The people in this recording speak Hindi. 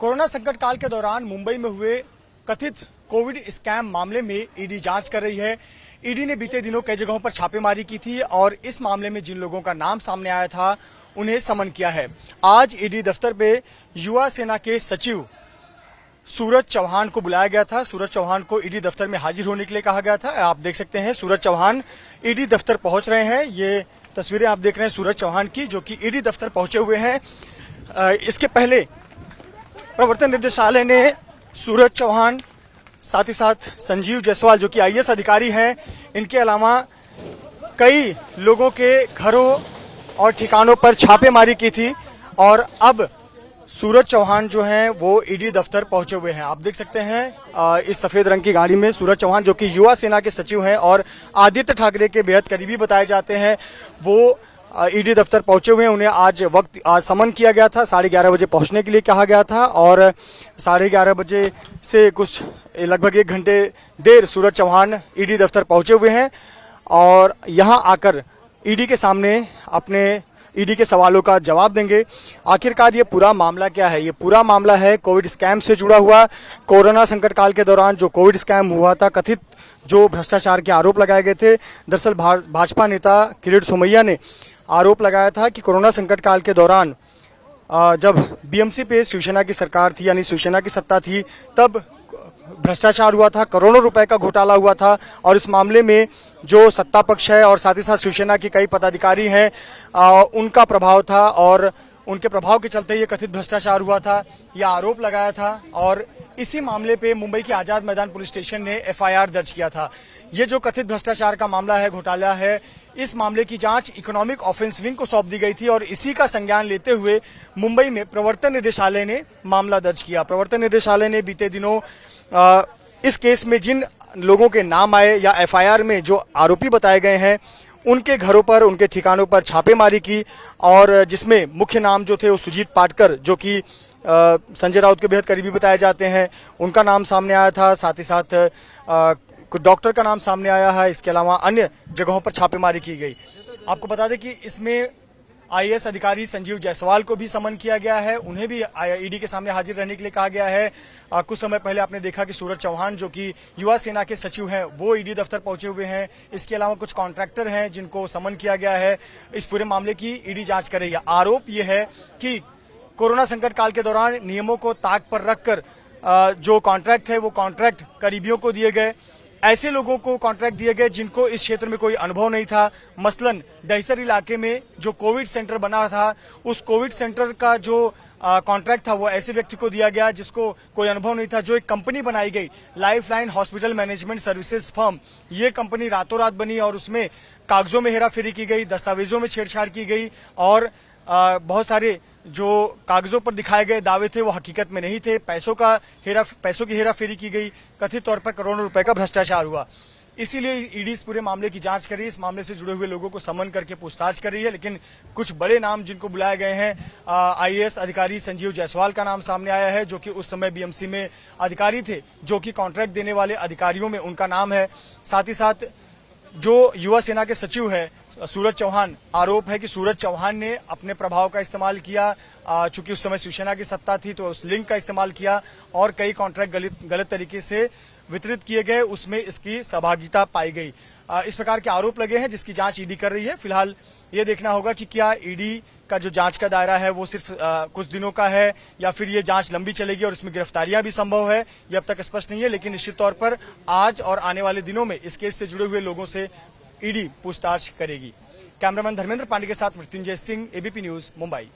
कोरोना संकट काल के दौरान मुंबई में हुए कथित कोविड स्कैम मामले में ईडी जांच कर रही है। ईडी ने बीते दिनों कई जगहों पर छापेमारी की थी और इस मामले में जिन लोगों का नाम सामने आया था उन्हें समन किया है। आज ईडी दफ्तर पे युवा सेना के सचिव सूरज चौहान को बुलाया गया था। सूरज चौहान को ईडी दफ्तर में हाजिर होने के लिए कहा गया था। आप देख सकते हैं सूरज चौहान ईडी दफ्तर पहुंच रहे हैं। ये तस्वीरें आप देख रहे हैं सूरज चौहान की, जो कि ईडी दफ्तर पहुंचे हुए हैं। इसके पहले प्रवर्तन निदेशालय ने सूरज चौहान, साथ ही साथ संजीव जायसवाल जो कि आईएएस अधिकारी हैं, इनके अलावा कई लोगों के घरों और ठिकानों पर छापेमारी की थी और अब सूरज चौहान जो हैं वो ईडी दफ्तर पहुंचे हुए हैं। आप देख सकते हैं इस सफेद रंग की गाड़ी में सूरज चौहान, जो कि युवा सेना के सचिव हैं और आदित्य ठाकरे के बेहद करीबी बताए जाते हैं, वो ईडी दफ्तर पहुंचे हुए हैं। उन्हें आज समन किया गया था। 11:30 बजे पहुंचने के लिए कहा गया था और 11:30 बजे से कुछ लगभग 1 घंटे देर सूरज चौहान ईडी दफ्तर पहुंचे हुए हैं और यहां आकर ईडी के सामने अपने ईडी के सवालों का जवाब देंगे। आखिरकार ये पूरा मामला क्या है? ये पूरा मामला है कोविड स्कैम से जुड़ा हुआ। कोरोना संकट काल के दौरान जो कोविड स्कैम हुआ था, कथित जो भ्रष्टाचार के आरोप लगाए गए थे। दरअसल भाजपा नेता किरीट सोमैया ने आरोप लगाया था कि कोरोना संकट काल के दौरान जब बीएमसी पे शिवसेना की सरकार थी, यानी शिवसेना की सत्ता थी, तब भ्रष्टाचार हुआ था, करोड़ों रुपए का घोटाला हुआ था और इस मामले में जो सत्ता पक्ष है और साथ ही साथ शिवसेना के कई पदाधिकारी हैं, उनका प्रभाव था और उनके प्रभाव के चलते ये कथित भ्रष्टाचार हुआ था, यह आरोप लगाया था और इसी मामले पे मुंबई के आजाद मैदान पुलिस स्टेशन ने एफआईआर दर्ज किया था। ये जो कथित भ्रष्टाचार का मामला है, घोटाला है, इस मामले की जांच इकोनॉमिक ऑफेंस विंग को सौंप दी गई थी और इसी का संज्ञान लेते हुए मुंबई में प्रवर्तन निदेशालय ने मामला दर्ज किया। प्रवर्तन निदेशालय ने बीते दिनों इस केस में जिन लोगों के नाम आए या एफआईआर में जो आरोपी बताए गए हैं, उनके घरों पर, उनके ठिकानों पर छापेमारी की और जिसमें मुख्य नाम जो थे वो सुजीत पाटकर, जो कि संजय राउत के बेहद करीबी बताए जाते हैं, उनका नाम सामने आया था। साथ ही साथ कुछ डॉक्टर का नाम सामने आया है। इसके अलावा अन्य जगहों पर छापेमारी की गई। आपको बता दें कि इसमें आईएएस अधिकारी संजीव जायसवाल को भी समन किया गया है। उन्हें भी ईडी के सामने हाजिर रहने के लिए कहा गया है। कुछ समय पहले आपने देखा कि सूरज चौहान, जो कि युवा सेना के सचिव हैं, वो ईडी दफ्तर पहुंचे हुए हैं। इसके अलावा कुछ कॉन्ट्रैक्टर हैं जिनको समन किया गया है। इस पूरे मामले की ईडी जांच कर रही है। आरोप ये है कि कोरोना संकट काल के दौरान नियमों को ताक पर रखकर जो कॉन्ट्रैक्ट है वो कॉन्ट्रैक्ट करीबियों को दिए गए, ऐसे लोगों को कॉन्ट्रैक्ट दिए गए जिनको इस क्षेत्र में कोई अनुभव नहीं था। मसलन दहिसर इलाके में जो कोविड सेंटर बना था, उस कोविड सेंटर का जो कॉन्ट्रैक्ट था वो ऐसे व्यक्ति को दिया गया जिसको कोई अनुभव नहीं था। जो एक कंपनी बनाई गई, lifeline hospital management services firm, ये कंपनी रातों रात बनी और उसमें कागजों में हेराफेरी की गई, दस्तावेजों में छेड़छाड़ की गई और बहुत सारे जो कागजों पर दिखाए गए दावे थे वो हकीकत में नहीं थे। पैसों की हेराफेरी की गई, कथित तौर पर करोड़ों रुपए का भ्रष्टाचार हुआ। इसीलिए ईडी इस पूरे मामले की जांच कर रही है। इस मामले से जुड़े हुए लोगों को समन करके पूछताछ कर रही है। लेकिन कुछ बड़े नाम जिनको बुलाए गए हैं, आईएएस अधिकारी संजीव जायसवाल का नाम सामने आया है, जो कि उस समय बीएमसी में अधिकारी थे, जो कि कॉन्ट्रैक्ट देने वाले अधिकारियों में उनका नाम है। साथ ही साथ जो युवा सेना के सचिव है सूरज चौहान, आरोप है कि सूरज चौहान ने अपने प्रभाव का इस्तेमाल किया, चूंकि उस समय शिवसेना की सत्ता थी, तो उस लिंक का इस्तेमाल किया और कई कॉन्ट्रैक्ट गलत तरीके से वितरित किए गए, उसमें इसकी सहभागिता पाई गई। इस प्रकार के आरोप लगे हैं जिसकी जांच ईडी कर रही है। फिलहाल ये देखना होगा कि क्या ईडी का जो जांच का दायरा है वो सिर्फ कुछ दिनों का है या फिर ये जांच लंबी चलेगी और इसमें गिरफ्तारियां भी संभव है, ये अब तक स्पष्ट नहीं है। लेकिन निश्चित तौर पर आज और आने वाले दिनों में इस केस से जुड़े हुए लोगों से ईडी पूछताछ करेगी। कैमरामैन धर्मेंद्र पांडे के साथ मृत्युंजय सिंह, एबीपी न्यूज, मुंबई।